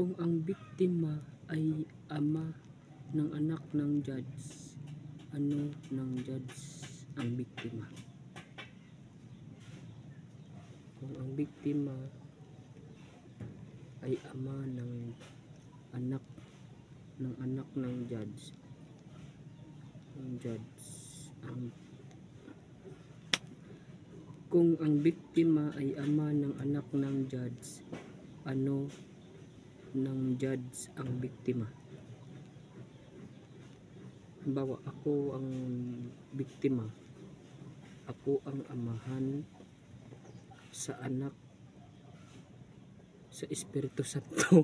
Kung ang biktima ay ama ng anak ng judge, ano ng judge ang biktima? Kung ang biktima ay ama ng anak ng judge, kung ang biktima ay ama ng anak ng judge, ano ng judge ang biktima? Halimbawa, ako ang biktima, ako ang amahan sa anak sa Espiritu Santo.